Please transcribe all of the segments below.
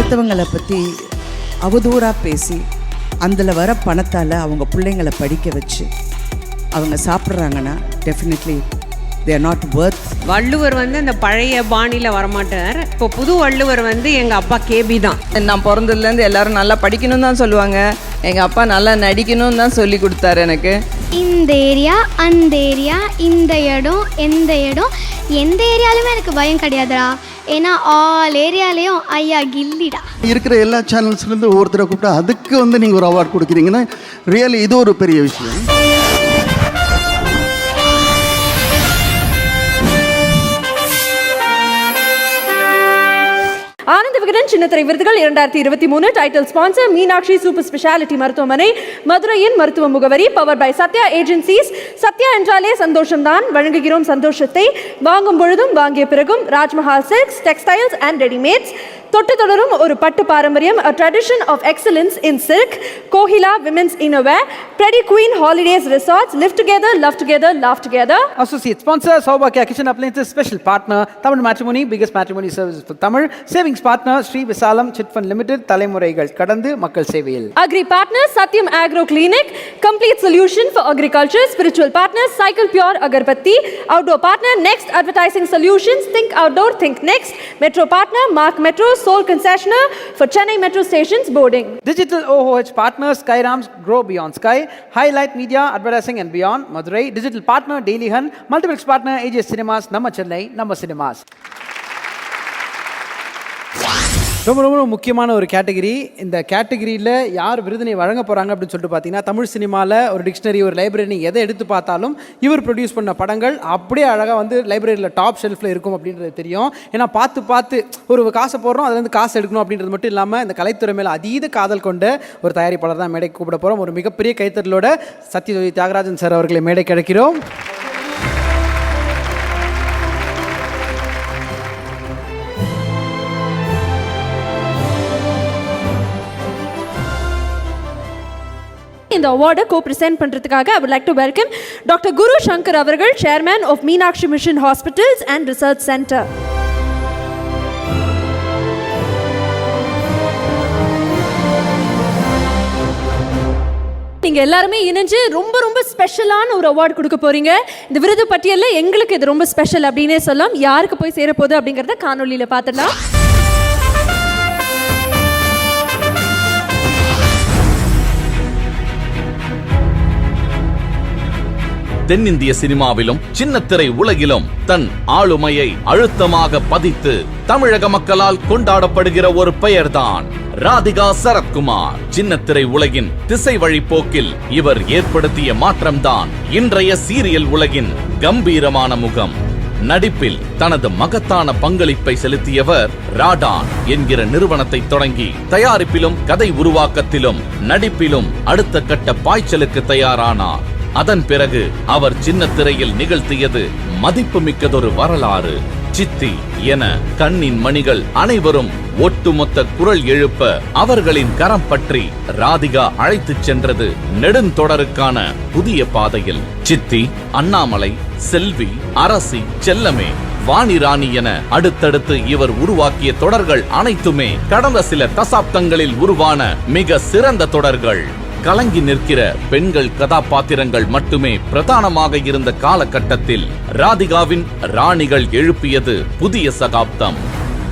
அடுத்தவங்களை பற்றி அவதூறாக பேசி அதில் வர பணத்தால் அவங்க பிள்ளைங்களை படிக்க வச்சு அவங்க சாப்பிட்றாங்கன்னா definitely they are not worth. Valluvar வந்து அந்த பழைய பாணியில் வரமாட்டார். இப்போ புது வள்ளுவர் வந்து எங்கள் அப்பா கேபி தான். நான் பிறந்ததுலேருந்து எல்லாரும் நல்லா படிக்கணும்னு தான் சொல்லுவாங்க. எங்கள் அப்பா நல்லா நடிக்கணும்னு தான் சொல்லி கொடுத்தாரு எனக்கு. இந்த ஏரியா அந்த ஏரியா இந்த இடம் எந்த இடம் எந்த ஏரியாலுமே எனக்கு பயம் கிடையாதுடா. ஏன்னா ஆல் ஏரியாலேயும் ஐயா கில்லிடா. இருக்கிற எல்லா சேனல்ஸ்லேருந்து ஒவ்வொருத்தரை கூப்பிட்டா அதுக்கு வந்து நீங்கள் ஒரு அவார்ட் கொடுக்குறீங்கன்னா ரியலி இது ஒரு பெரிய விஷயம். ஆனந்த விகடன் சின்னத்திரை விருதுகள் 2023 title sponsor Meenakshi super speciality மருத்துவமனை, மதுரையின் மருத்துவ முகவரி, power by Sathya agencies. Sathya என்றாலே சந்தோஷம்தான், வழங்குகிறோம் சந்தோஷத்தை. வாங்கும் பொழுதும் வாங்கிய பிறகும் Rajmahal silks, textiles and readymades. தொட்டு தொடரும் ஒரு பட்டு பாரம்பரியம், a tradition of excellence in silk. Kohila women's innerwear, Pretty Queen Holidays Resorts, live together, love together, laugh together. Associate sponsor Saubhagya Kitchen Appliances, special partner Tamil Matrimony, biggest matrimony services for Tamil. Savings partner Sri Visalam Chit Fund Limited, தலைமுறைகள் கடந்து மக்கள் சேவையில். Agri partner Satyam Agro Clinic, complete solution for agriculture. Spiritual partner Cycle Pure Agarbatti. Outdoor partner Next Advertising Solutions, think outdoor, think next. Metro partner Mark Metro, sole concessionaire for Chennai Metro Stations boarding. Digital OOH partner Skyrams, Grow Beyond Sky. Highlight Media, Advertising and Beyond, Madurai. Digital partner Daily Hunt. Multiplex partner AJ Cinemas, Namma Chennai, Namma Cinemas. ரொம்ப ரொம்ப முக்கியமான ஒரு category. இந்த கேட்டகரியில் யார் விருதினை வழங்க போகிறாங்க அப்படின்னு சொல்லிட்டு பார்த்தீங்கன்னா, தமிழ் சினிமாவில் ஒரு டிக்ஷனரி, ஒரு லைப்ரரி எதை எடுத்து பார்த்தாலும் இவர் ப்ரொடியூஸ் பண்ண படங்கள் அப்படியே அழகாக வந்து லைப்ரரியில் டாப் ஷெல்ஃபில் இருக்கும் அப்படின்றது தெரியும். ஏன்னா பார்த்து ஒரு காசை போடுறோம், அதுலேருந்து காசு எடுக்கணும் அப்படின்றது மட்டும் இல்லாமல் இந்த கலைத்துறை மேலே அதீத காதல் கொண்ட ஒரு தயாரிப்பாளர் தான் மேடைக்கு கூப்பிட போகிறோம். ஒரு மிகப்பெரிய கைத்தறலோட சத்யஜோதி தியாகராஜன் சார் அவர்களை மேடை கிடைக்கிறோம். இந்த அவார்டை co-present பண்றதுக்காக I would like to welcome Dr. Guru Shankar அவர்கள், chairman of Meenakshi Mission Hospitals and Research Center. நீங்க எல்லாருமே இணைஞ்சு ரொம்ப ரொம்ப ஸ்பெஷலான ஒரு அவார்டு கொடுக்க போறீங்க. இந்த விருது பட்டியலில் எங்களுக்கு இது ரொம்ப ஸ்பெஷல் அப்படின்னே சொல்லலாம். யாருக்கு போய் சேரப்போகுது அப்படிங்கறத காணொலியில பார்த்துடலாம். தென்னிந்திய சினிமாவிலும் சின்னத்திரை உலகிலும் தன் ஆளுமையை அழுத்தமாக பதித்து தமிழக மக்களால் கொண்டாடப்படுகிற ஒரு பெயர்தான் ராதிகா சரத்குமார். சின்னத்திரை உலகின் திசை வழி போக்கில் இவர் ஏற்படுத்திய மாற்றம்தான் இன்றைய சீரியல் உலகின் கம்பீரமான முகம். நடிப்பில் தனது மகத்தான பங்களிப்பை செலுத்தியவர் ராடான் என்கிற நிறுவனத்தை தொடங்கி தயாரிப்பிலும் கதை உருவாக்கத்திலும் நடிப்பிலும் அடுத்த கட்ட பாய்ச்சலுக்கு தயாரானார். அதன் பிறகு அவர் சின்னத்திரையில் நிகழ்த்தியது மதிப்புமிக்கதொரு வரலாறு. சித்தி என கண்ணின் மணிகள் அனைவரும் ஒட்டுமொத்த குரல் எழுப்ப அவர்களின் கரம் பற்றி ராதிகா அழைத்துச் சென்றது நெடுந்தொடருக்கான புதிய பாதையில். சித்தி, அண்ணாமலை, செல்வி, அரசி, செல்லமே, வாணி ராணி என அடுத்தடுத்து இவர் உருவாக்கிய தொடர்கள் அனைத்துமே கடந்த சில தசாப்தங்களில் உருவான மிக சிறந்த தொடர்கள். கலங்கி நிற்கிற பெண்கள் கதாபாத்திரங்கள் மட்டுமே பிரதானமாக இருந்த காலகட்டத்தில் ராதிகாவின் ராணிகள் எழுப்பியது புதிய சகாப்தம்.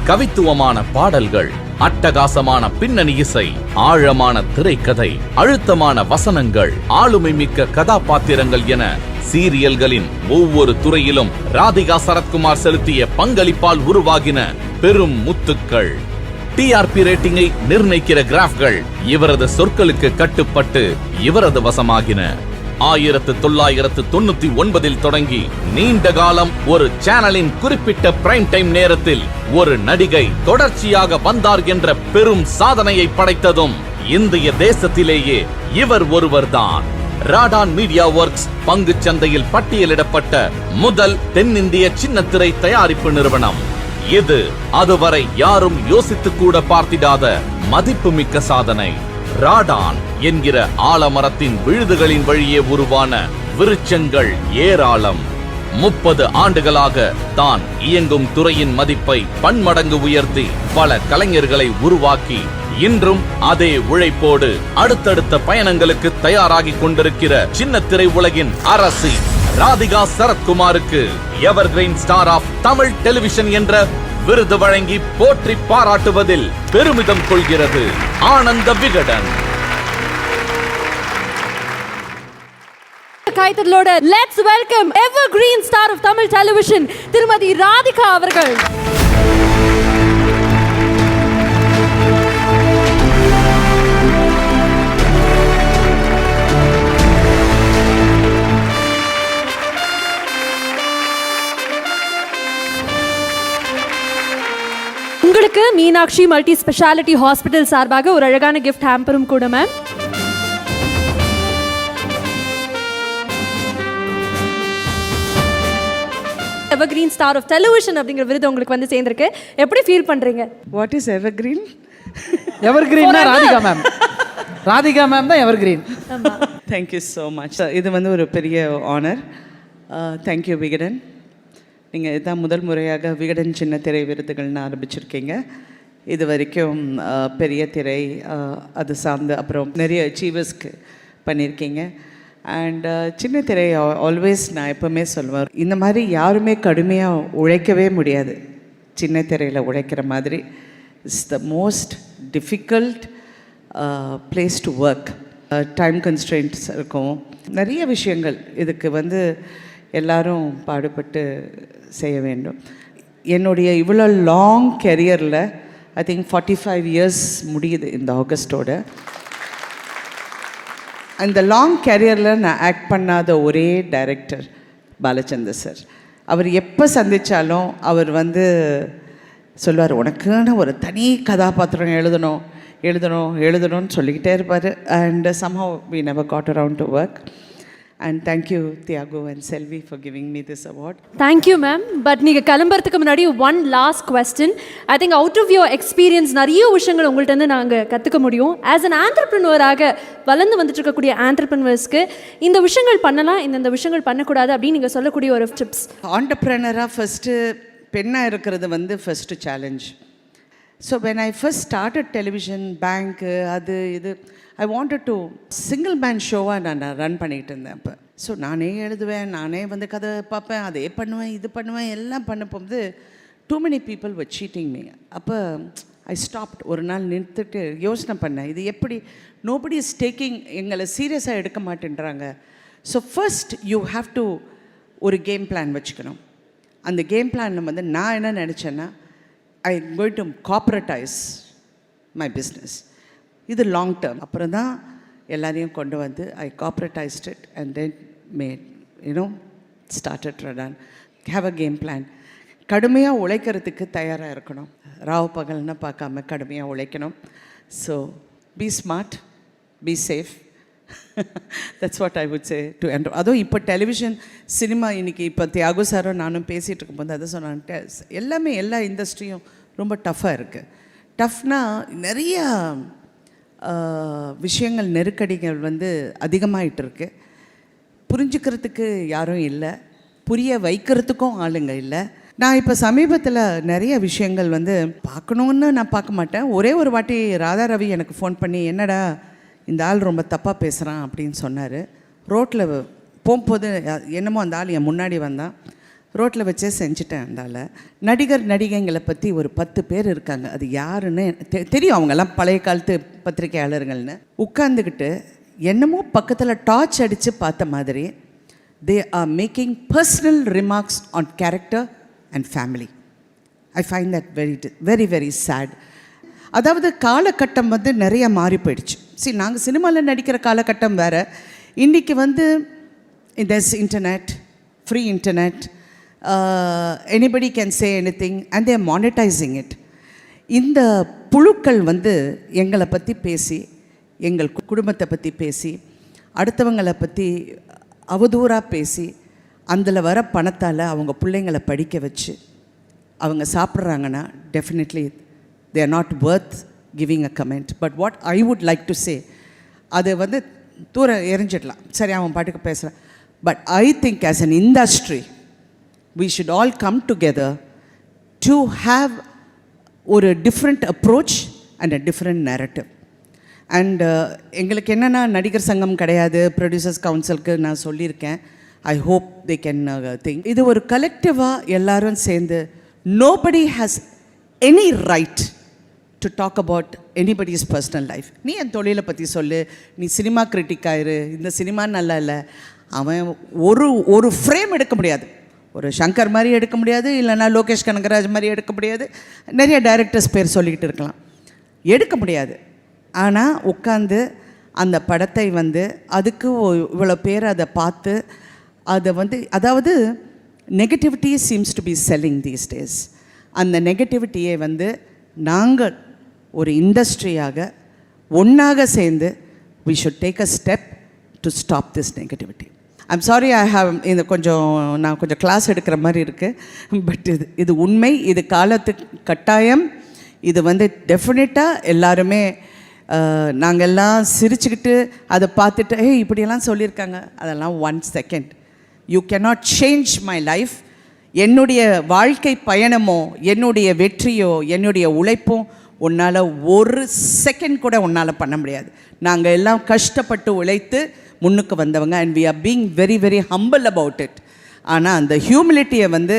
கவித்துவமான பாடல்கள், அட்டகாசமான பின்னணி இசை, ஆழமான திரைக்கதை, அழுத்தமான வசனங்கள், ஆளுமை மிக்க கதாபாத்திரங்கள் என சீரியல்களின் ஒவ்வொரு துறையிலும் ராதிகா சரத்குமார் செலுத்திய பங்களிப்பால் உருவாகின பெரும் முத்துக்கள். டிஆர்பி ரேட்டிங்கை நிர்ணயிக்கிற கிராஃப்கள் இவரது சொற்களுக்கு கட்டுப்பட்டு இவரது வசமாகின. 1999 தொடங்கி நீண்ட காலம் ஒரு சேனலின் குறிப்பிட்ட பிரைம் டைம் நேரத்தில் ஒரு நடிகை தொடர்ச்சியாக வந்தார் என்ற பெரும் சாதனையை படைத்ததும் இந்திய தேசத்திலேயே இவர் ஒருவர்தான். ராடான் மீடியா ஒர்க்ஸ் பங்கு சந்தையில் பட்டியலிடப்பட்ட முதல் தென்னிந்திய சின்னத்திரை தயாரிப்பு நிறுவனம். இது அதுவரை யாரும் யோசித்து கூட பார்த்திடாத மதிப்புமிக்க சாதனை. ராடான் என்கிற ஆலமரத்தின் விழுதுகளின் வழியே உருவான விருட்சங்கள் ஏராளம். 30 ஆண்டுகளாக தான் இயங்கும் துறையின் மதிப்பை பன்மடங்கு உயர்த்தி பல கலைஞர்களை உருவாக்கி இன்றும் அதே உழைப்போடு அடுத்தடுத்த பயணங்களுக்கு தயாராகி கொண்டிருக்கிற சின்னத்திரை உலகின் அரசி ராதிகா சரத்குமாருக்கு evergreen star of Tamil television என்ற விருது வழங்கி போற்றி பாராட்டுவதில் பெருமிதம் கொள்கிறது ஆனந்த விகடன். கைத்தட்டலோட let's welcome evergreen star of Tamil television திருமதி ராதிகா அவர்கள். உங்களுக்கு மீனாட்சி மல்டி ஸ்பெஷாலிட்டி ஹாஸ்பிட்டல் சார்பாக ஒரு அழகான கிஃப்ட் ஹேம்பரும் கூட ma'am. Evergreen star of television அப்படிங்கிற விருது உங்களுக்கு வந்து சேர்ந்திருக்கு. எப்படி ஃபீல் பண்றீங்க? What is evergreen? எவர்கிரீன்னா ராதிகா மேம். ராதிகா மேம் தான் எவர்கிரீன். Thank you so much. இது வந்து ஒரு பெரிய ஆனர். தேங்க்யூ விகடன். நீங்கள் இதுதான் முதல் முறையாக விகடன் சின்ன திரை விருதுகள்னு ஆரம்பிச்சிருக்கீங்க. இது வரைக்கும் பெரிய திரை அது சார்ந்து அப்புறம் நிறைய அச்சீவர்ஸ்க்கு பண்ணியிருக்கீங்க. அண்ட் சின்ன திரை ஆல்வேஸ் நான் எப்போவுமே சொல்லுவேன், இந்த மாதிரி யாருமே கடுமையாக உழைக்கவே முடியாது. சின்ன திரையில் உழைக்கிற மாதிரி it's the most difficult place to work. Time constraints இருக்கும், நிறைய விஷயங்கள் இதுக்கு வந்து எல்லாரும் பாடுபட்டு செய்ய வேண்டும். என்னுடைய இவ்வளோ லாங் கெரியரில் ஐ திங்க் 45 இயர்ஸ் முடியுது இந்த ஆகஸ்டோட. அந்த லாங் கேரியரில் நான் ஆக்ட் பண்ணாத ஒரே டைரக்டர் பாலச்சந்தர் சார். அவர் எப்போ சந்தித்தாலும் அவர் வந்து சொல்லுவார், உனக்குன்னு ஒரு தனி கதாபாத்திரம் எழுதணும்னு சொல்லிக்கிட்டே இருப்பார். And somehow we never got around to work. And thank you Thiago and Selvi for giving me this award. Thank you ma'am. But நீங்க கிளம்பறதுக்கு முன்னாடி one last question. I think out of your experience நிறைய விஷயங்கள் உங்கள்ட்ட இருந்து நாங்க கத்துக்க முடியும். As an entrepreneur ஆக வளர்ந்து வந்துட்டு இருக்கக்கூடிய entrepreneursக்கு இந்த விஷயங்கள் பண்ணலாம், இந்த விஷயங்கள் பண்ணக்கூடாது அப்படின்னு நீங்க சொல்லக்கூடிய ஒரு டிப்ஸ். ஆண்டர்பிரனராக ஃபஸ்ட்டு பெண்ணாக இருக்கிறது வந்து first challenge. So when I first started television, பேங்க்கு அது இது, I wanted to single man ஷோவாக நான் ரன் பண்ணிகிட்டு இருந்தேன். அப்போ ஸோ நானே எழுதுவேன், நானே வந்து கதை பார்ப்பேன், அதே பண்ணுவேன், இது பண்ணுவேன், எல்லாம் பண்ண போகும்போது too many people were cheating me. அப்போ I stopped. ஒரு நாள் நிறுத்திட்டு யோசனை பண்ணேன், இது எப்படி nobody is taking, எங்களை சீரியஸாக எடுக்க மாட்டேன்றாங்க. So first you have to ஒரு கேம் பிளான் வச்சுக்கணும். அந்த கேம் பிளானில் வந்து நான் என்ன நினச்சேன்னா, I am going to corporatize my business. இது லாங் டேர்ம். அப்புறம் தான் எல்லாரையும் கொண்டு வந்து I corporatized it and then made, started Radan. Have a game plan. கடுமையாக உழைக்கிறதுக்கு தயாராக இருக்கணும். ராவ் பகல்னு பார்க்காம கடுமையாக உழைக்கணும். So be smart, be safe. That's what I would say to end. அதுவும் இப்போ டெலிவிஷன் சினிமா இன்றைக்கி இப்போ தியாகு சாரும் நானும் பேசிகிட்டு இருக்கும்போது அதை சொன்னாங்க, எல்லாமே எல்லா இண்டஸ்ட்ரியும் ரொம்ப டஃப்பாக இருக்குது. டஃப்னா நிறைய விஷயங்கள், நெருக்கடிகள் வந்து அதிகமாகிட்டு இருக்கு. புரிஞ்சுக்கிறதுக்கு யாரும் இல்லை, புரிய வைக்கிறதுக்கும் ஆளுங்க இல்லை. நான் இப்போ சமீபத்தில் நிறைய விஷயங்கள் வந்து பார்க்கணுன்னு நான் பார்க்க மாட்டேன். ஒரே ஒரு வாட்டி ராதா ரவி எனக்கு ஃபோன் பண்ணி, என்னடா இந்த ஆள் ரொம்ப தப்பாக பேசுகிறான் அப்படின்னு சொன்னார். ரோட்டில் போகும்போது என்னமோ அந்த ஆள் என் முன்னாடி வந்தான், ரோட்டில் வச்சே செஞ்சுட்டேன். அந்த ஆளை. நடிகைங்களை பற்றி ஒரு 10 பேர் இருக்காங்க, அது யாருன்னு தெரியும், அவங்கெல்லாம் பழைய காலத்து பத்திரிகையாளர்கள்னு. உட்காந்துக்கிட்டு என்னமோ பக்கத்தில் டார்ச் அடித்து பார்த்த மாதிரி they are making personal remarks on character and family. I find that very very very sad. அதாவது காலகட்டம் வந்து நிறைய மாறி போயிடுச்சு. நாங்கள் சினிமாவில் நடிக்கிற காலகட்டம் வேறு. இன்றைக்கி வந்து there's internet, free internet, anybody can say anything and they are monetizing it. இந்த புழுக்கள் வந்து எங்களை பற்றி பேசி, எங்கள் குடும்பத்தை பற்றி பேசி, அடுத்தவங்களை பற்றி அவதூறாக பேசி, அதில் வர பணத்தால் அவங்க பிள்ளைங்களை படிக்க வச்சு அவங்க சாப்பிட்றாங்கன்னா definitely they are not worth giving a comment. But what I would like to say, அது வந்து தூரம் எரிஞ்சிடலாம், சரி அவன் பாட்டுக்கு பேசுகிறான். But I think as an industry we should all come together to have ஒரு different approach and a different narrative. And எங்களுக்கு என்னென்னா நடிகர் சங்கம் கிடையாது, ப்ரொடியூசர்ஸ் கவுன்சிலுக்கு நான் சொல்லியிருக்கேன். I hope they can think இது ஒரு கலெக்டிவாக எல்லாரும் சேர்ந்து nobody has any right to talk about anybody's personal life. நீ என் தொழிலை பற்றி சொல்லு, நீ சினிமா கிரிட்டிக் ஆயிரு, இந்த சினிமா நல்லா இல்லை, அவன் ஒரு ஃப்ரேம் எடுக்க முடியாது. ஒரு சங்கர் மாதிரி எடுக்க முடியாது, இல்லைனா லோகேஷ் கனகராஜ் மாதிரி எடுக்க முடியாது, நிறைய டைரக்டர்ஸ் பேர் சொல்லிக்கிட்டு இருக்கலாம், எடுக்க முடியாது. ஆனால் உட்காந்து அந்த படத்தை வந்து அதுக்கு இவ்வளோ பேர் அதை பார்த்து அதை வந்து அதாவது negativity seems to be selling these days. அந்த நெகட்டிவிட்டியை வந்து நாங்கள் ஒரு இண்டஸ்ட்ரியாக ஒன்றாக சேர்ந்து we should take a step to stop this negativity. I'm sorry I have இந்த நான் கொஞ்சம் கிளாஸ் எடுக்கிற மாதிரி இருக்குது. பட் இது உண்மை, இது காலத்துக்கு கட்டாயம். இது வந்து டெஃபினட்டாக எல்லாருமே நாங்கள் எல்லாம் சிரிச்சுக்கிட்டு அதை பார்த்துட்டு இப்படியெல்லாம் சொல்லியிருக்காங்க, அதெல்லாம் 1 second. You cannot change my life. என்னுடைய வாழ்க்கை பயணமோ என்னுடைய வெற்றியோ என்னுடைய உழைப்போ உன்னால் 1 செகண்ட் கூட உன்னால் பண்ண முடியாது. நாங்கள் எல்லாம் கஷ்டப்பட்டு உழைத்து முன்னுக்கு வந்தவங்க, and we are being very very humble about it. ஆனால் அந்த ஹியூமிலிட்டியை வந்து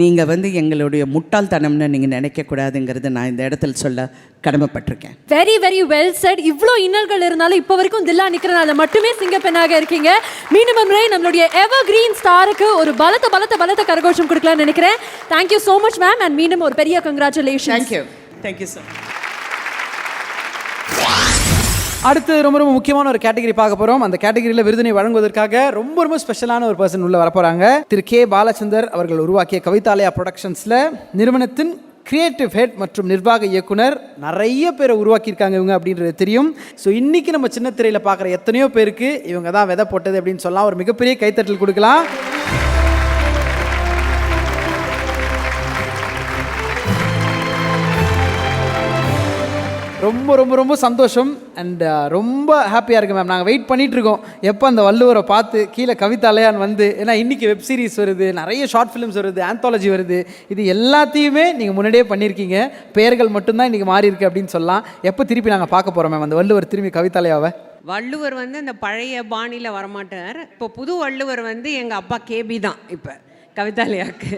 நீங்கள் வந்து எங்களுடைய முட்டாள்தனம்னு நீங்கள் நினைக்கக்கூடாதுங்கிறது நான் இந்த இடத்துல சொல்ல கடமைப்பட்டிருக்கேன். Very very well said. இவ்வளோ இன்னல்கள் இருந்தாலும் இப்போ வரைக்கும் தில்லா நிற்கிறனால மட்டுமே சிங்கப்பெண்ணாக இருக்கீங்க. மீண்டும் முறை நம்மளுடைய எவர் கிரீன் ஸ்டாருக்கு ஒரு பலத்த பலத்த பலத்த கரகோஷம் கொடுக்கலாம்னு நினைக்கிறேன். Thank you so much ma'am, and மீண்டும் ஒரு பெரிய கங்க்ராச்சுலேஷன். Thank you sir. அடுத்து ரொம்ப ரொம்ப முக்கியமான ஒரு கேட்டகரி பார்க்க போகிறோம். அந்த கேட்டகரியில் விருதினை வழங்குவதற்காக ரொம்ப ரொம்ப ஸ்பெஷலான ஒரு பர்சன் உள்ள வரப்போகிறாங்க. திரு கே பாலச்சந்தர் அவர்கள் உருவாக்கிய கவிதாலயா ப்ரொடக்ஷன்ஸில் நிறுவனத்தின் கிரியேட்டிவ் ஹெட் மற்றும் நிர்வாக இயக்குனர். நிறைய பேரை உருவாக்கியிருக்காங்க இவங்க அப்படின்றது தெரியும். ஸோ இன்றைக்கி நம்ம சின்ன திரையில் பார்க்குற எத்தனையோ பேருக்கு இவங்க தான் விதை போட்டது அப்படின்னு சொல்லலாம். ஒரு மிகப்பெரிய கைத்தட்டல் கொடுக்கலாம். ரொம்ப ரொம்ப ரொம்ப சந்தோஷம் அண்ட் ரொம்ப ஹாப்பியாக இருக்குது மேம். நாங்கள் வெயிட் பண்ணிகிட்ருக்கோம் எப்போ அந்த வள்ளுவரை பார்த்து கீழே கவிதாலயான்னு வந்து, ஏன்னா இன்றைக்கி வெப் சீரிஸ் வருது, நிறைய ஷார்ட் ஃபிலிம்ஸ் வருது, ஆந்தாலஜி வருது, இது எல்லாத்தையுமே நீங்கள் முன்னாடியே பண்ணியிருக்கீங்க. பெயர்கள் மட்டும்தான் இன்றைக்கி மாறி இருக்குது அப்படின்னு சொல்லலாம். எப்போ திருப்பி நாங்கள் பார்க்க போகிறோம் மேம் அந்த வள்ளுவர் திரும்பி கவிதாலயாவை? வள்ளுவர் வந்து அந்த பழைய பாணியில் வரமாட்டார். இப்போ புது வள்ளுவர் வந்து எங்கள் அப்பா கேபி தான் இப்போ கவிதாலயாவுக்கு.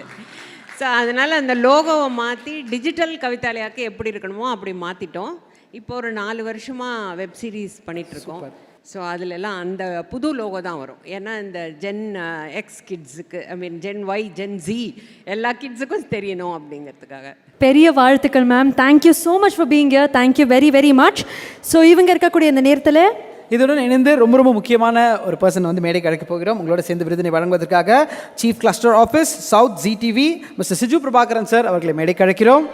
ஸோ அதனால் அந்த லோகோவை மாற்றி டிஜிட்டல் கவிதாலயாவுக்கு எப்படி இருக்கணுமோ அப்படி மாற்றிட்டோம். இப்போ ஒரு 4 வருஷமாக வெப் சீரிஸ் பண்ணிகிட்ருக்கோம். ஸோ அதிலெல்லாம் அந்த புது லோகோ தான் வரும். ஏன்னா இந்த ஜென் எக்ஸ் கிட்ஸுக்கு, ஐ மீன் ஜென் ஒய், ஜென் ஜி எல்லா கிட்ஸுக்கும் தெரியணும் அப்படிங்கிறதுக்காக. பெரிய வாழ்த்துக்கள் ma'am. Thank you so much for being here. Thank you very very much. So இவங்க இருக்கக்கூடிய இந்த நேரத்தில் இதுடன் இணைந்து ரொம்ப ரொம்ப முக்கியமான ஒரு பர்சன் வந்து மேடை கிடைக்க போகிறோம். உங்களோட சேர்ந்து விருதினை வழங்குவதற்காக chief cluster office south ZTV mister Siju Prabhakaran sir அவர்களை மேடை கிடைக்கிறோம்.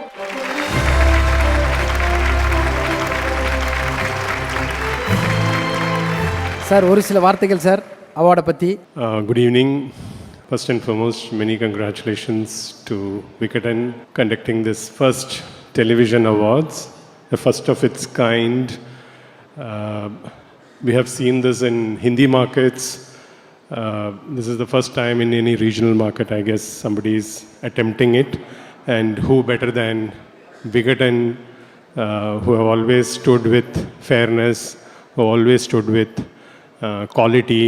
சார் ஒரு சில வார்த்தைகள் சார் அவார்டை பற்றி. Good evening. First and foremost, many congratulations to Vikatan conducting this first television awards, the first of its kind. We have seen this in Hindi markets. This is the first time in any regional market, I guess, somebody is attempting it. And who better than Vikatan, who have always stood with fairness, who always stood with quality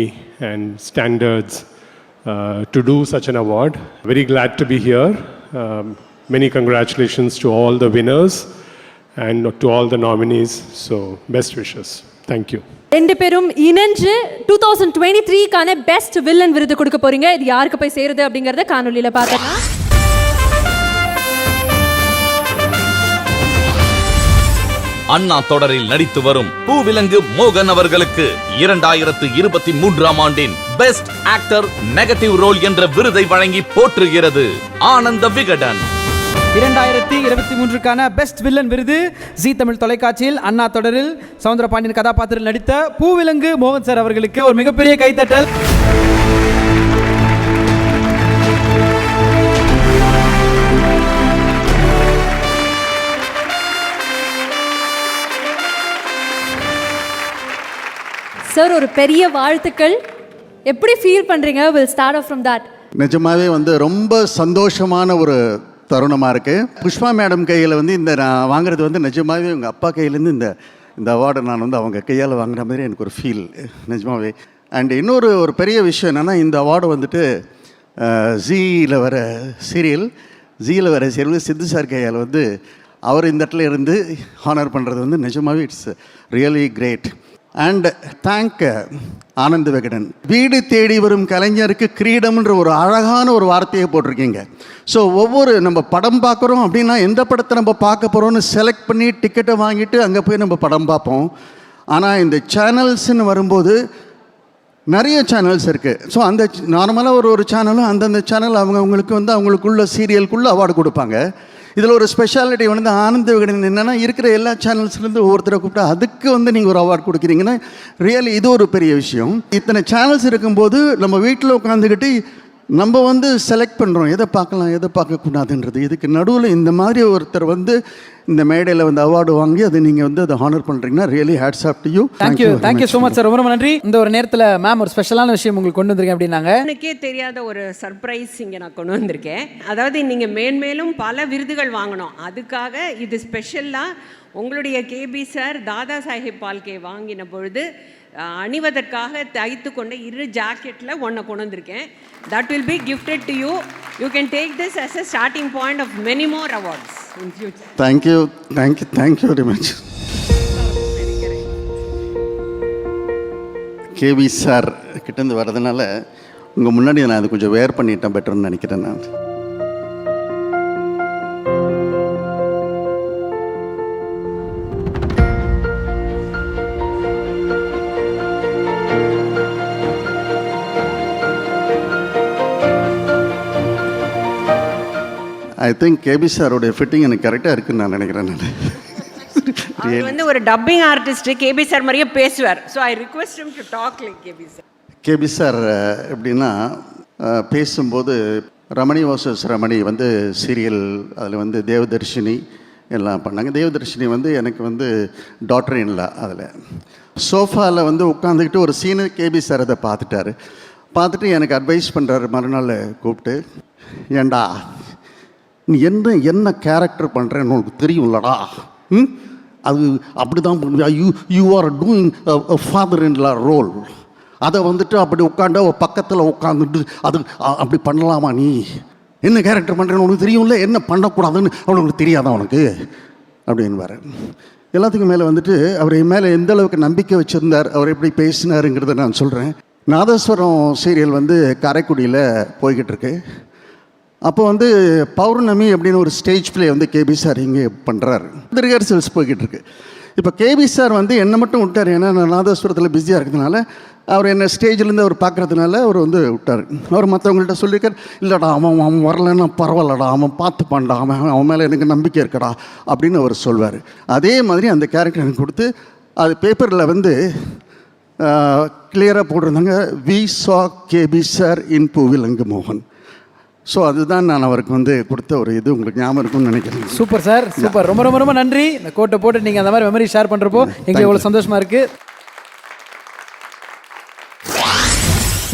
and standards to do such an award. Very glad to be here. Many congratulations to all the winners and to all the nominees. So best wishes. Thank you. ரெண்டு பேரும் இணைஞ்சு 2023க்கான best villain விருது கொடுக்க போறீங்க. இது யாருக்கு போய் சேருது அப்படிங்கறத காணொலியில பார்க்கலாம். அண்ணா தொடரில் நடித்து வரும் பூவிலங்கு மோகன் அவர்களுக்கு 2023ஆம் ஆண்டின் பெஸ்ட் ஆக்டர் நெகட்டிவ் ரோல் என்ற விருதை வழங்கி போற்றுகிறது ஆனந்த விகடன். 2023க்கான பெஸ்ட் வில்லன் விருது ஜி தமிழ் தொலைக்காட்சியில் அண்ணா தொடரில் சவுந்தரபாண்டியன் கதாபாத்திரத்தில் நடித்த பூவிலங்கு மோகன் சார் அவர்களுக்கு ஒரு மிகப்பெரிய கைத்தட்டல். சார் ஒரு பெரிய வாழ்த்துக்கள். எப்படி ஃபீல் பண்றீங்க? We'll start off from that. நிஜமாவே வந்து ரொம்ப சந்தோஷமான ஒரு தருணமாக இருக்குது. புஷ்பா மேடம் கையில் வந்து இந்த நான் வாங்குறது வந்து நிஜமாவே உங்கள் அப்பா கையிலேருந்து இந்த அவார்டை நான் வந்து அவங்க கையால் வாங்குற மாதிரி எனக்கு ஒரு ஃபீல் நிஜமாவே. அண்ட் இன்னொரு பெரிய விஷயம் என்னென்னா, இந்த அவார்டு வந்துட்டு ஜீயில் வர சீரியல் சித்து சார் கையால் வந்து அவர் இந்த இடத்துல இருந்து ஹானர் பண்ணுறது வந்து நிஜமாவே it's really great. And thank Anand Vikatan. வீடு தேடி வரும் கலைஞருக்கு கிரீடம்ன்ற ஒரு அழகான ஒரு வார்த்தையை போட்டிருக்கீங்க. ஸோ ஒவ்வொரு நம்ம படம் பார்க்குறோம் அப்படின்னா எந்த படத்தை நம்ம பார்க்க போகிறோம்னு செலக்ட் பண்ணி டிக்கெட்டை வாங்கிட்டு அங்கே போய் நம்ம படம் பார்ப்போம். ஆனால் இந்த சேனல்ஸ்ன்னு வரும்போது நிறைய சேனல்ஸ் இருக்குது. ஸோ அந்த நார்மலாக ஒரு சேனலும் அந்தந்த சேனல் அவங்களுக்கு வந்து அவங்களுக்குள்ள சீரியலுக்குள்ளே அவார்டு கொடுப்பாங்க. இதில் ஒரு ஸ்பெஷாலிட்டி வந்து ஆனந்த விகடன் என்னென்னா, இருக்கிற எல்லா சேனல்ஸ்லேருந்து ஒவ்வொருத்தரை கூப்பிட்டா அதுக்கு வந்து நீங்கள் ஒரு அவார்டு கொடுக்குறீங்கன்னா ரியலி இது ஒரு பெரிய விஷயம். இத்தனை சேனல்ஸ் இருக்கும்போது நம்ம வீட்டில் உட்காந்துக்கிட்டு நம்ம வந்து செலக்ட் பண்ணுறோம் எதை பார்க்கலாம் எதை பார்க்கக்கூடாதுன்றது. இதுக்கு நடுவில் இந்த மாதிரி ஒருத்தர் வந்து இந்த மேடையில் வந்து அவார்டு வாங்கி அதை நீங்கள் வந்து அதை ஹானர் பண்ணுறீங்கன்னா really hats off to you. Thank you so much sir. ரொம்ப நன்றி. இந்த ஒரு நேரத்தில் மேம் ஒரு ஸ்பெஷலான விஷயம் உங்களுக்கு கொண்டு வந்திருக்கேன் அப்படின்னாங்க. எனக்கே தெரியாத ஒரு சர்ப்ரைஸ் இங்கே நான் கொண்டு வந்திருக்கேன். அதாவது நீங்கள் மேன்மேலும் பல விருதுகள் வாங்கணும், அதுக்காக இது ஸ்பெஷலாக உங்களுடைய கேபி சார் தாதா சாஹேப் பால்கே வாங்கின பொழுது அணிவதற்காக தைத்து கொண்ட 2 ஜாக்கெட்டில் ஒன்றை கொண்டு வந்திருக்கேன். That will be gifted to you. You can take this as a starting point of many more awards in future. Thank you very much. KV sir கிட்டேருந்து வர்றதுனால உங்கள் முன்னாடி நான் அது கொஞ்சம் வேர் பண்ணிட்டேன் பெட்டர்னு நினைக்கிறேன் நான். ஐ திங்க் கேபி சாரோடைய ஃபிட்டிங் எனக்கு கரெக்டாக இருக்குன்னு நான் நினைக்கிறேன். அவர் வந்து ஒரு டப்பிங் ஆர்டிஸ்ட், கேபி சார் மாதிரியே பேசுவார். So I request him to talk like KP sir. KP sir எப்படின்னா பேசும்போது ரமணி வர்சஸ் ரமணி வந்து சீரியல் அதில் வந்து தேவதர்ஷினி எல்லாம் பண்ணாங்க. தேவதர்ஷினி வந்து எனக்கு வந்து டாக்டர் இல்லை. அதில் சோஃபாவில் வந்து உட்காந்துக்கிட்டு ஒரு சீனு கேபி சார் அதை பார்த்துட்டு எனக்கு அட்வைஸ் பண்ணுறாரு. மறுநாள் கூப்பிட்டு, ஏண்டா நீ என்ன கேரக்டர் பண்ணுறேன்னு உனக்கு தெரியும்லடா, அது அப்படி தான் பண்ணுவியா, you are doing father in law role, அதை வந்துட்டு அப்படி உட்காந்து பக்கத்தில் உட்காந்துட்டு அது அப்படி பண்ணலாமா, நீ என்ன கேரக்டர் பண்ணுறேன்னு உனக்கு தெரியும்ல, என்ன பண்ணக்கூடாதுன்னு அவனுக்கு தெரியாதான் உனக்கு அப்படின்வார். எல்லாத்துக்கும் மேலே வந்துட்டு அவர் என் மேலே எந்த அளவுக்கு நம்பிக்கை வச்சுருந்தார், அவர் எப்படி பேசினாருங்கிறத நான் சொல்கிறேன். நாதஸ்வரம் சீரியல் வந்து காரைக்குடியில் போய்கிட்டு இருக்கு. அப்போ வந்து பௌர்ணமி அப்படின்னு ஒரு ஸ்டேஜ் பிளே வந்து கேபி சார் இங்கே பண்ணுறாரு. இந்த ரிஹர்சல்ஸ் போய்கிட்டு இருக்கு. இப்போ கேபி சார் வந்து என்னை மட்டும் விட்டார். ஏன்னா நான் நாதஸ்வரத்தில் பிஸியாக இருக்கிறதுனால அவர் என்னை ஸ்டேஜ்லேருந்து அவர் பார்க்குறதுனால அவர் வந்து விட்டார். அவர் மற்றவங்கள்ட்ட சொல்லியிருக்கார், இல்லைடா அவன் வரலன்னா பரவாயில்லடா, அவன் பார்த்துப்பான்டா, அவன் மேலே எனக்கு நம்பிக்கை இருக்கடா அப்படின்னு அவர் சொல்வார். அதே மாதிரி அந்த கேரக்டர் எனக்கு கொடுத்து அது பேப்பரில் வந்து கிளியராக போட்டிருந்தாங்க, வி சா கேபி சார் இன் பூவிலங்கு மோகன். ஸோ அதுதான் நான் அவருக்கு வந்து கொடுத்த ஒரு இது உங்களுக்கு ஞாபகம் இருக்கும்னு நினைக்கிறேன். Super sir, super. ரொம்ப ரொம்ப ரொம்ப நன்றி. இந்த கோட்டை போட்டு நீங்கள் அந்த மாதிரி மெமரி ஷேர் பண்ணுறப்போ எங்களுக்கு எவ்வளோ சந்தோஷமாக இருக்குது.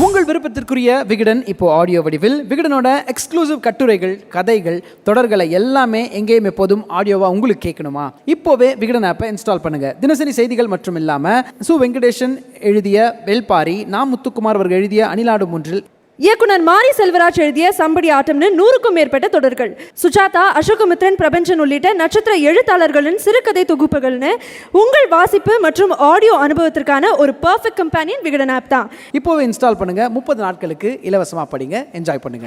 உங்கள் விருப்பத்திற்குரிய விகடன் இப்போ ஆடியோ வடிவில். விகடனோட எக்ஸ்க்ளூசிவ் கட்டுரைகள், கதைகள், தொடர்களை எல்லாமே எங்கேயும் எப்போதும் ஆடியோவாக உங்களுக்கு கேட்கணுமா? இப்போவே விகடன் ஆப்பை இன்ஸ்டால் பண்ணுங்கள். தினசரி செய்திகள் மற்றும் இல்லாமல் சு வெங்கடேஷன் எழுதிய வெல்பாரி, நா முத்துக்குமார் அவர்கள் எழுதிய அணிலாடு மூன்றில், இயக்குனர் மாரி செல்வராஜ் எழுதிய சம்படி ஆட்டம்னு 100க்கும் மேற்பட்ட தொடர்கள், சுஜாதா, அசோகமித்ரன், பிரபஞ்சன் உள்ளிட்ட நட்சத்திர எழுத்தாளர்களின் சிறுகதை தொகுப்புகள்னு உங்கள் வாசிப்பு மற்றும் ஆடியோ அனுபவத்திற்கான ஒரு பெர்ஃபெக்ட் கம்பெனியன் விகடன் ஆப் தான். இப்போவே இன்ஸ்டால் பண்ணுங்க. 30 நாட்களுக்கு இலவசமாக படிங்க, என்ஜாய் பண்ணுங்க.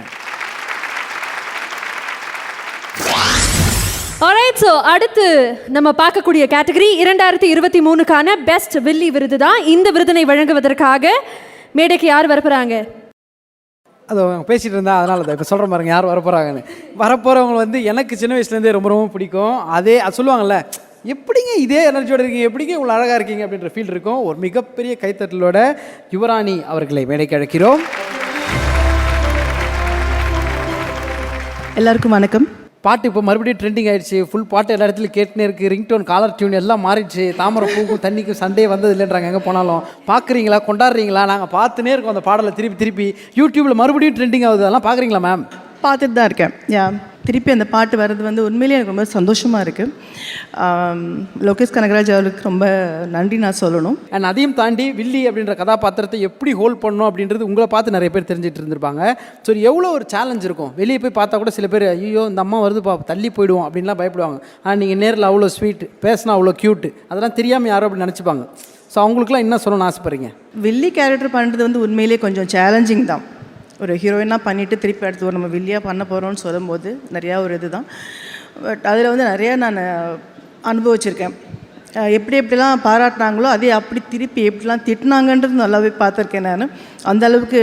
ஆல்ரைட், ஸோ அடுத்து நம்ம பார்க்கக்கூடிய கேட்டகரி 2023க்கான பெஸ்ட் வில்லி விருது தான். இந்த விருதினை வழங்குவதற்காக மேடைக்கு யார் வரப்போறாங்க? அது பேசிகிட்டு இருந்தா அதனால தான் இப்போ சொல்கிற பாருங்க யார் வரப்போகிறாங்கன்னு. வரப்போகிறவங்க வந்து எனக்கு சின்ன வயசுலேருந்தே ரொம்ப ரொம்ப பிடிக்கும். அது சொல்லுவாங்கள்ல, எப்படிங்க இதே எனர்ஜியோட இருக்கீங்க, எப்படிங்க இவ்வளோ அழகாக இருக்கீங்க அப்படின்ற ஃபீல் இருக்கும். ஒரு மிகப்பெரிய கைத்தட்டலோட யுவராணி அவர்களை மேடைக்கு அழைக்கிறோம். எல்லாருக்கும் வணக்கம். பாட்டு இப்போ மறுபடியும் ட்ரெண்டிங் ஆயிடுச்சு, ஃபுல் பாட்டு எல்லா இடத்துலையும் கேட்டுனே இருக்குது, ரிங்டோன் காலர் டியூன் எல்லாம் மாறிடுச்சு, தாமரை பூக்கும் தண்ணிக்கும் சண்டே வந்தது இல்லைன்றாங்க. எங்கே போனாலும் பார்க்குறீங்களா, கொண்டாடுறீங்களா? நாங்கள் பார்த்துனே இருக்கோம் அந்த பாடலை திருப்பி திருப்பி. யூடியூப்பில் மறுபடியும் ட்ரெண்டிங் ஆகுது, அதெல்லாம் பார்க்குறீங்களா மேம்? பார்த்துட்டு தான் இருக்கேன். திருப்பி அந்த பாட்டு வர்றது வந்து உண்மையிலேயே எனக்கு ரொம்ப சந்தோஷமாக இருக்குது. லோகேஷ் கனகராஜ் அவருக்கு ரொம்ப நன்றி நான் சொல்லணும். அண்ட் அதையும் தாண்டி வில்லி அப்படின்ற கதாபாத்திரத்தை எப்படி ஹோல்ட் பண்ணணும் அப்படின்றது உங்களை பார்த்து நிறைய பேர் தெரிஞ்சிட்டு இருந்திருப்பாங்க. ஸோ எவ்வளோ ஒரு சேலஞ்ச் இருக்கும். வெளியே போய் பார்த்தா கூட சில பேர் ஐயோ இந்த அம்மா வருதுப்பா தள்ளி போயிடுவோம் அப்படின்லாம் பயப்படுவாங்க. ஆனால் நீங்கள் நேரில் அவ்வளோ ஸ்வீட், பேசினா அவ்வளோ க்யூட்டு, அதெல்லாம் தெரியாமல் யாரோ அப்படி நினச்சிப்பாங்க. ஸோ அவங்களுக்குலாம் என்ன சொல்லணும்னு ஆசைப்படுறீங்க? வில்லி கேரக்டர் பண்ணுறது வந்து உண்மையிலேயே கொஞ்சம் சேலஞ்சிங் தான். ஒரு ஹீரோயினாக பண்ணிவிட்டு திருப்பி அடுத்து ஒரு நம்ம வில்லியாக பண்ண போகிறோம்னு சொல்லும்போது நிறையா ஒரு இது தான். பட் அதில் வந்து நிறையா நான் அனுபவிச்சிருக்கேன். எப்படி எப்படிலாம் பாராட்டினாங்களோ அதே அப்படி திருப்பி எப்படிலாம் திட்டினாங்கன்றது நல்லாவே பார்த்துருக்கேன் நான். அந்த அளவுக்கு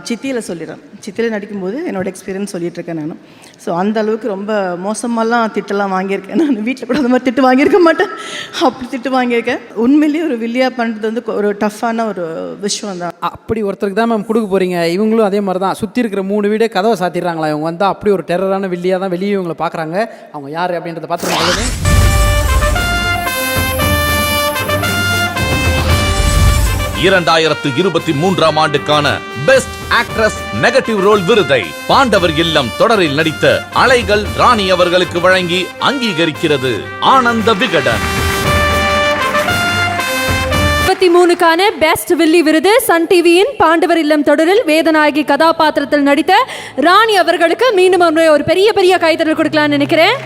சித்தியில் சொல்லிடுறேன். சித்தியில் நடிக்கும்போது என்னோடய எக்ஸ்பீரியன்ஸ் சொல்லிகிட்ருக்கேன் நான். ஸோ அந்த அளவுக்கு ரொம்ப மோசமாலாம் திட்டெல்லாம் வாங்கியிருக்கேன் நான். வீட்டில் கூட அந்த மாதிரி திட்டு வாங்கியிருக்க மாட்டேன், அப்படி திட்டு வாங்கியிருக்கேன். உண்மையிலேயே ஒரு வில்லியாக பண்ணுறது வந்து ஒரு டஃப்பான ஒரு விஷயம் தான். அப்படி ஒருத்தருக்கு தான் மேம் கொடுக்க போகிறீங்க. இவங்களும் அதே மாதிரி தான், சுற்றி இருக்கிற 3 வீடே கதவை சாத்திடுறாங்களா. இவங்க வந்தால் அப்படி ஒரு டெரரான வில்லியாக தான் வெளியே இவங்களை பார்க்குறாங்க. அவங்க யார் அப்படின்றத பார்த்துருக்காங்க. 2023ஆம் ஆண்டுக்கான பெஸ்ட் ஆக்ட்ரஸ் நெகட்டிவ் ரோல் விருதை பாண்டவர் இல்லம் தொடரில் நடித்த அலைகள் ராணி அவர்களுக்கு வழங்கி அங்கீகரிக்கிறது ஆனந்த விகடன். 23க்கான பெஸ்ட் வில்லி விருது சன் டிவியின் பாண்டவர் இல்லம் தொடரில் வேதநாயகி கதாபாத்திரத்தில் நடித்த ராணி அவர்களுக்கு மீண்டும் ஒரு பெரிய பெரிய கைத்தறல் கொடுக்கலாம்னு நினைக்கிறேன்.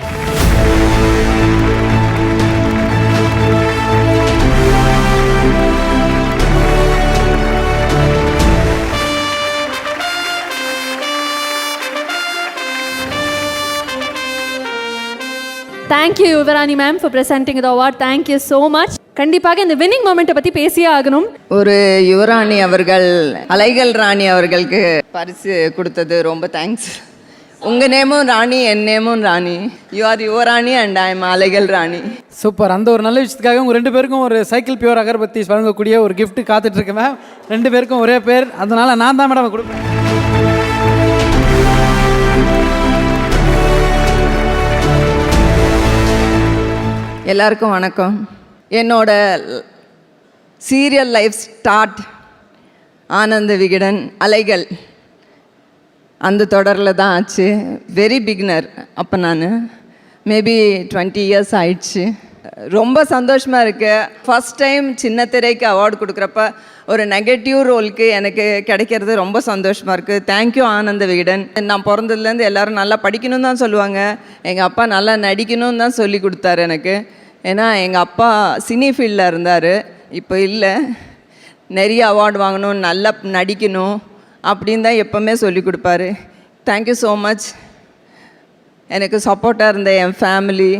Thank you Yuvarani ma'am for presenting the award. Thank you so much. கண்டிப்பாக இந்த வின்னிங் மொமெண்ட்டை பற்றி பேசியே ஆகணும். ஒரு யுவராணி அவர்கள் அலைகள் ராணி அவர்களுக்கு பரிசு கொடுத்தது ரொம்ப தேங்க்ஸ். உங்கள் நேமும் ராணி, என் நேமும் Rani. You are Yuvarani and I am Alaigal Rani. Super. அந்த ஒரு நல்ல விஷயத்துக்காக உங்கள் 2 பேருக்கும் ஒரு சைக்கிள் பியூர் அகர்பத்தி வழங்கக்கூடிய ஒரு gift காத்துட்ருக்கு மேம். 2 பேருக்கும் ஒரே பேர், அதனால் நான் தான் மேடம் கொடுப்பேன். எல்லாருக்கும் வணக்கம். என்னோட serial life start Ananda Vikatan அலைகள் அந்த தொடரில் தான் ஆச்சு. வெரி பிகினர் அப்போ நான், மேபி 20 இயர்ஸ் ஆயிடுச்சு. ரொம்ப சந்தோஷமாக இருக்குது. ஃபஸ்ட் டைம் சின்ன திரைக்கு அவார்டு கொடுக்குறப்ப ஒரு நெகட்டிவ் ரோலுக்கு எனக்கு கிடைக்கிறது ரொம்ப சந்தோஷமாக இருக்குது. தேங்க்யூ ஆனந்த விகடன். நான் பிறந்ததுலேருந்து எல்லோரும் நல்லா படிக்கணும்னு தான் சொல்லுவாங்க. எங்கள் அப்பா நல்லா நடிக்கணும்னு தான் சொல்லி கொடுத்தாரு எனக்கு. ஏன்னா எங்கள் அப்பா சினி ஃபீல்டில் இருந்தார், இப்போ இல்லை. நிறைய அவார்டு வாங்கணும், நல்லா நடிக்கணும் அப்படின்னு தான் எப்போவுமே சொல்லி கொடுப்பாரு. Thank you so much. எனக்கு சப்போர்ட்டாக இருந்த என் ஃபேமிலி,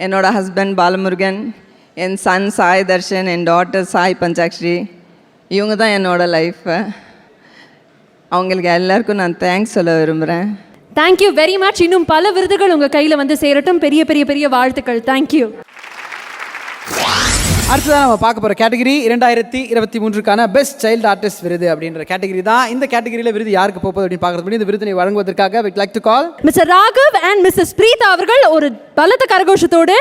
என்னோடய ஹஸ்பண்ட் பாலமுருகன், என் சன் சாய் தர்ஷன், என் டாட்டர் சாய் பஞ்சாக்ஷரி, இவங்க தான் என்னோடய லைஃப்பை. அவங்களுக்கு எல்லாருக்கும் நான் தேங்க்ஸ் சொல்ல விரும்புகிறேன். Thank you very much. இன்னும் பல விருதுகள் உங்கள் கையில் வந்து சேரட்டும். பெரிய பெரிய பெரிய வாழ்த்துக்கள். தேங்க்யூ. அடுத்ததான் நம்ம பார்க்க போகிற கேட்டகரி 2023க்கான பெஸ்ட் சைல்டு ஆர்டிஸ்ட் விருது அப்படின்ற கேட்டகரி தான். இந்த கேட்டகரியில் விருது யாருக்கு போகுது அப்படின்னு பார்க்கறது இந்த விருதினை வழங்குவதற்காக we'd like to call mister Raghav and missus Preetha அவர்கள் ஒரு பலத்த கரகோஷத்தோடு.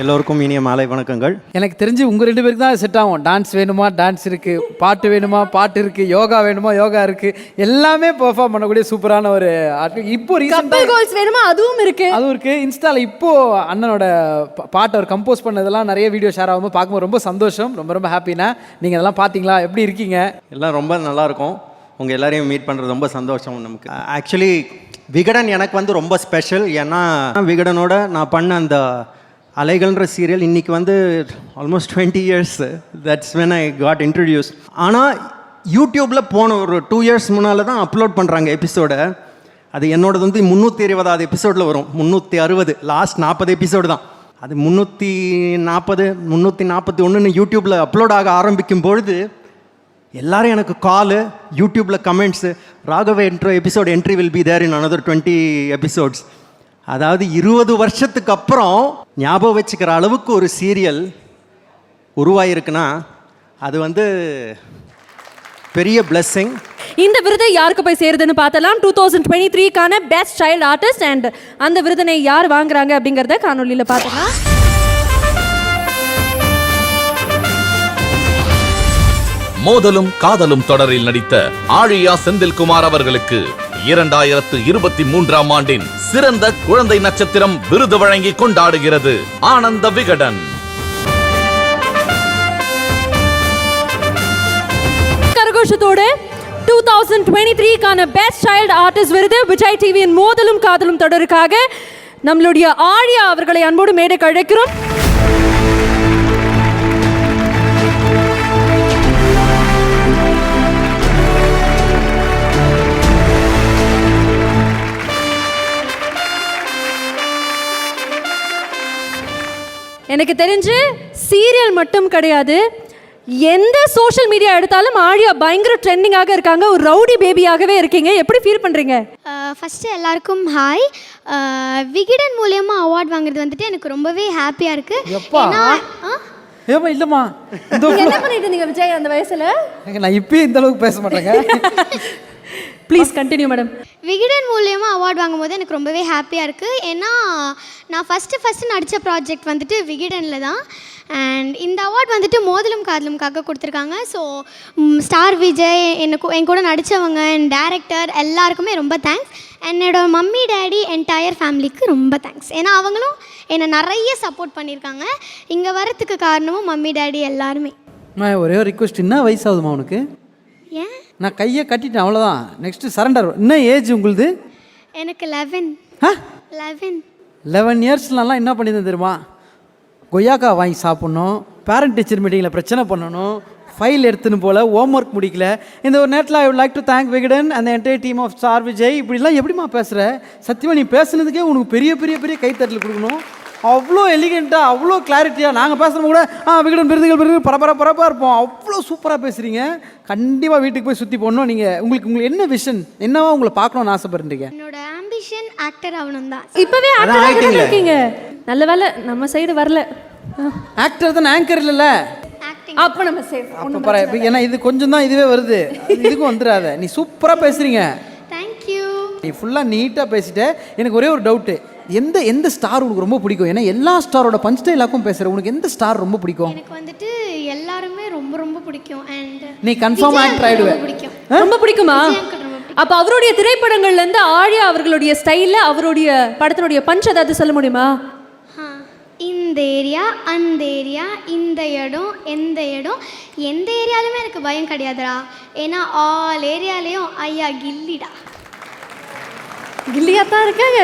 எல்லோருக்கும் இனிய மாலை வணக்கங்கள். எனக்கு தெரிஞ்சு உங்கள் 2 பேருக்கு தான் செட் ஆகும். டான்ஸ் வேணுமா டான்ஸ் இருக்குது, பாட்டு வேணுமா பாட்டு இருக்குது, யோகா வேணுமா யோகா இருக்குது, எல்லாமே பெர்ஃபார்ம் பண்ணக்கூடிய சூப்பரான ஒரு ஆர்டிஸ்ட். இப்போ கப்பல் கோல்ஸ் வேணுமா அதுவும் இருக்குது, அதுவும் இருக்குது. இன்ஸ்டாவில் இப்போது அண்ணனோட பாட்டை அவர் கம்போஸ் பண்ணதெல்லாம் நிறைய வீடியோ ஷேர் ஆகும்போது பார்க்கும்போது ரொம்ப சந்தோஷம், ரொம்ப ரொம்ப ஹாப்பினா. நீங்கள் அதெல்லாம் பார்த்தீங்களா, எப்படி இருக்கீங்க? எல்லாம் ரொம்ப நல்லாயிருக்கும். உங்கள் எல்லாரையும் மீட் பண்ணுறது ரொம்ப சந்தோஷம் நமக்கு. ஆக்சுவலி விகடன் எனக்கு வந்து ரொம்ப ஸ்பெஷல். ஏன்னா விகடனோட நான் பண்ண அந்த அலைகள்ன்ற சீரியல் இன்றைக்கி வந்து almost 20 years. That's when I got introduce. ஆனால் யூடியூப்பில் போன ஒரு 2 இயர்ஸ் முன்னால் தான் அப்லோட் பண்ணுறாங்க எபிசோடை. அது என்னோடது வந்து 320வது எபிசோடில் வரும். 360 லாஸ்ட் 40 எபிசோடு தான். அது 340 341 யூடியூப்பில் அப்லோட் ஆக ஆரம்பிக்கும் பொழுது எல்லாரும் எனக்கு காலு, யூடியூப்பில் comments, Raghava episode entry will be there in another 20 episodes. அதாவது 20 வருஷத்துக்கு அப்புறம் ஞாபகம் வச்சுக்கிற அளவுக்கு ஒரு சீரியல் உருவாயிருக்குன்னா அது வந்து பெரிய blessing. இந்த விருதை யாருக்கு போய் சேருதுன்னு பார்த்தலாம். 2023க்கான பெஸ்ட் சைல்டு ஆர்டிஸ்ட் அண்ட் அந்த விருதினை யார் வாங்குறாங்க அப்படிங்கிறத காணொலியில் பார்த்தலாம். மோதலும் காதலும் தொடரில் நடித்த ஆழியா செந்தில்குமார் அவர்களுக்கு 2023ஆம் ஆண்டின் சிறந்த குழந்தை நட்சத்திரம் விருது வழங்கி கொண்டாடுகிறது Ananda Vikatan. கரகோஷத்தோட 2023க்கான best child artist விருது விஜய் டிவியின் மோதலும் காதலும் தொடருக்காக நம்மளுடைய ஆழியா அவர்களை அன்போடு மேடைக்கு அழைக்கிறோம். எனக்கு தெரிஞ்சு சீரியல் மட்டும் கிடையாது, எந்த சோஷியல் மீடியா எடுத்தாலும் ஆழியா பயங்கர ட்ரெண்டிங்காக இருக்காங்க. ஒரு ரவுடி பேபியாகவே இருக்கீங்க. எப்படி ஃபீல் பண்ணுறீங்க? ஃபஸ்ட்டு எல்லாருக்கும் ஹாய். விகடன் மூலயமா அவார்ட் வாங்குறது வந்துட்டு எனக்கு ரொம்பவே ஹாப்பியாக இருக்குது. ஏமா இல்லைம்மா, என்ன பண்ணிட்டு இருந்தீங்க விஜய் அந்த வயசில்? நான் இப்பயே இந்த அளவுக்கு பேச மாட்டேங்க. Please continue madam. விகடன் மூலயமா அவார்ட் வாங்கும்போது எனக்கு ரொம்பவே ஹாப்பியாக இருக்குது. ஏன்னா நான் ஃபஸ்ட்டு நடித்த ப்ராஜெக்ட் வந்துட்டு விகடனில் தான். அண்ட் இந்த அவார்ட் வந்துட்டு மோதலும் காதலும்காக கொடுத்துருக்காங்க. ஸோ ஸ்டார் விஜய் என் கூட நடித்தவங்க அண்ட் டேரக்டர் எல்லாருக்குமே ரொம்ப தேங்க்ஸ். என்னோடய மம்மி டேடி என்டையர் ஃபேமிலிக்கு ரொம்ப தேங்க்ஸ். ஏன்னா அவங்களும் என்னை நிறைய சப்போர்ட் பண்ணியிருக்காங்க. இங்கே வரத்துக்கு காரணமும் மம்மி டேடி எல்லாருமே. ஒரே ஒரு ரிக்வெஸ்ட், என்ன வயசாகுதுமா உனக்கு? ஏன்? நான் கையை கட்டிட்டேன், அவ்வளோதான். Next surrender. என்ன ஏஜ் உங்களுது? எனக்கு 11. 11 இயர்ஸ்லாம் என்ன பண்ணியிருந்தேன் தெரியுமா? கொய்யாக்கா வாங்கி சாப்பிட்ணும், பேரண்ட் டீச்சர் மீட்டிங்கில் பிரச்சனை பண்ணணும், ஃபைல் எடுத்துன்னு போல் ஹோம் ஒர்க் முடிக்கல. இந்த ஒரு நேரத்தில் I would like to thank Vikatan அந்த entire team of star Vijay. இப்படிலாம் எப்படிமா பேசுகிற? சத்தியமாக நீ பேசுனதுக்கே உனக்கு பெரிய பெரிய பெரிய கைத்தட்டல் கொடுக்கணும். அவ்வளோ எலிகெண்ட்டாக, அவ்வளோ கிளாரிட்டியாக நாங்கள் பேசுகிறோம் கூட விகடன் விருதுகள் பரபரப்பாக இருப்போம். அவ்வளோ சூப்பராக பேசுகிறீங்க. கண்டிப்பாக வீட்டுக்கு போய் சுற்றி போடணும். நீங்கள் உங்களுக்கு என்ன விஷன், என்னவா உங்களை பார்க்கணும்னு ஆசைப்படுறீங்க? என்னோட ஆம்பிஷன் ஆக்டர் ஆகணும் தான். இப்போவே ஆக்டர் இருக்கீங்க. நல்ல வேலை நம்ம சைடு வரல. ஆக்டர் தான், ஆங்கர் இல்லைல்ல. அப்போ நம்ம சேஃப். அப்போ பரவாயில்ல, ஏன்னா இது கொஞ்சம் தான் இதுவே வருது, இதுக்கும் வந்துடாத. நீ சூப்பராக பேசுகிறீங்க. தேங்க்யூ. நீ ஃபுல்லாக நீட்டாக பேசிட்ட. எனக்கு ஒரே ஒரு டவுட்டு, எந்த ஸ்டார் உனக்கு ரொம்ப பிடிக்கும்? ஏன்னா எல்லா ஸ்டாரோட பஞ்ச் டைலாக்கும் பேசுகிற, உனக்கு எந்த ஸ்டார் ரொம்ப பிடிக்கும்? எனக்கு வந்துட்டு எல்லாருமே ரொம்ப ரொம்ப பிடிக்கும். அண்ட் நீ கன்ஃபார்ம் ஆக்டர் ஆயிடுவே. ரொம்ப பிடிக்குமா? அப்போ அவருடைய திரைப்படங்கள்லேருந்து ஆழியா அவர்களுடைய ஸ்டைலில் அவருடைய படத்தினுடைய பஞ்ச் ஏதாவது சொல்ல முடியுமா? இந்த ஏரியா, அந்த ஏரியா, இந்த இடம், எந்த இடம், எந்த ஏரியாலுமே எனக்கு பயம் கிடையாதுடா. ஏன்னா ஆல் ஏரியாலேயும் ஐயா கில்லிடா. கில்லியா தான் இருக்காங்க.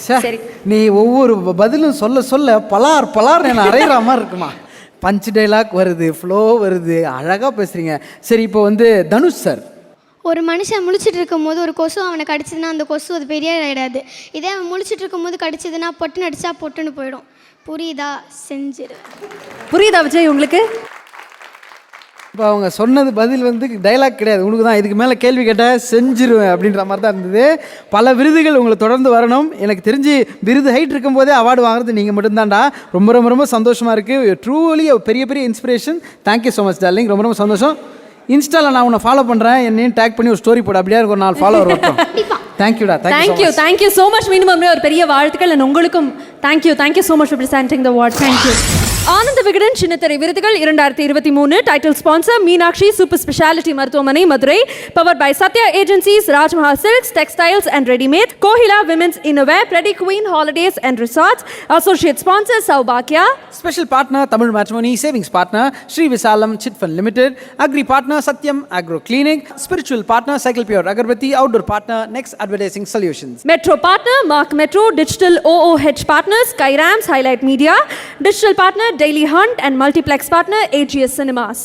சரி, நீ ஒவ்வொரு பதிலும் சொல்ல சொல்ல பலார் என்ன அரைகிற மாதிரி இருக்குமா? பஞ்ச் டைலாக் வருது, ஃப்ளோ வருது, அழகாக பேசுகிறீங்க. சரி, இப்போ தனுஷ் சார், ஒரு மனுஷன் முழிச்சிட்டு இருக்கும் போது ஒரு கொசு அவனை கடிச்சதுன்னா அந்த கொசு அது பெரிய ஆகிடாது. இதே அவன் முழிச்சிட்டு இருக்கும் போது கடிச்சதுன்னா பொட்டுன்னு அடிச்சா பொட்டுன்னு போயிடும். புரியுதா? செஞ்சிரு. புரியுதா விஜய் உங்களுக்கு? இப்போ அவங்க சொன்னது பதில் டைலாக் கிடையாது, உனக்கு தான். இதுக்கு மேலே கேள்வி கேட்டால் செஞ்சிருவேன் அப்படின்ற மாதிரி தான் இருந்தது. பல விருதுகள் உங்களை தொடர்ந்து வரணும். எனக்கு தெரிஞ்சு விருது ஹைட் இருக்கும்போதே அவார்டு வாங்குறது நீங்கள் மட்டும்தான்டா. ரொம்ப ரொம்ப ரொம்ப சந்தோஷமாக இருக்குது. ட்ரூலி பெரிய பெரிய inspiration. Thank you so much darling. ரொம்ப ரொம்ப சந்தோஷம். இன்ஸ்டாவில் நான் உன்னை ஃபாலோ பண்ணுறேன், என்னையும் டேக் பண்ணி ஒரு ஸ்டோரி போட. அப்படியே ஒரு 4 ஃபாலோவர் வரட்டும். தேங்க்யூடா. Thank you so much. மீண்டும் ஒரு பெரிய வாழ்த்துக்கள். அண்ட் உங்களுக்கும் thank you so much for presenting the award. Thank you. Ananda Vikatan சின்னத்திரை விருதுகள் 2023 title sponsor Meenakshi super speciality மருத்துவமனை Madurai. Powered by Sathya agencies, Rajmahal silks, textiles and readymade, Kohila women's innerwear, pretty queen holidays and resorts. Associate sponsor சௌபாக்யா. Special partner Tamil matrimony. Savings partner Sri Visalam chit fund limited. Agri partner Sathyam agro clinic. Spiritual partner cycle pure agarbatti. Outdoor partner next advertising solutions. Metro partner mark metro. Digital OOH partners Skyram's Highlight Media. Digital partner Daily Hunt and multiplex partner AGS Cinemas.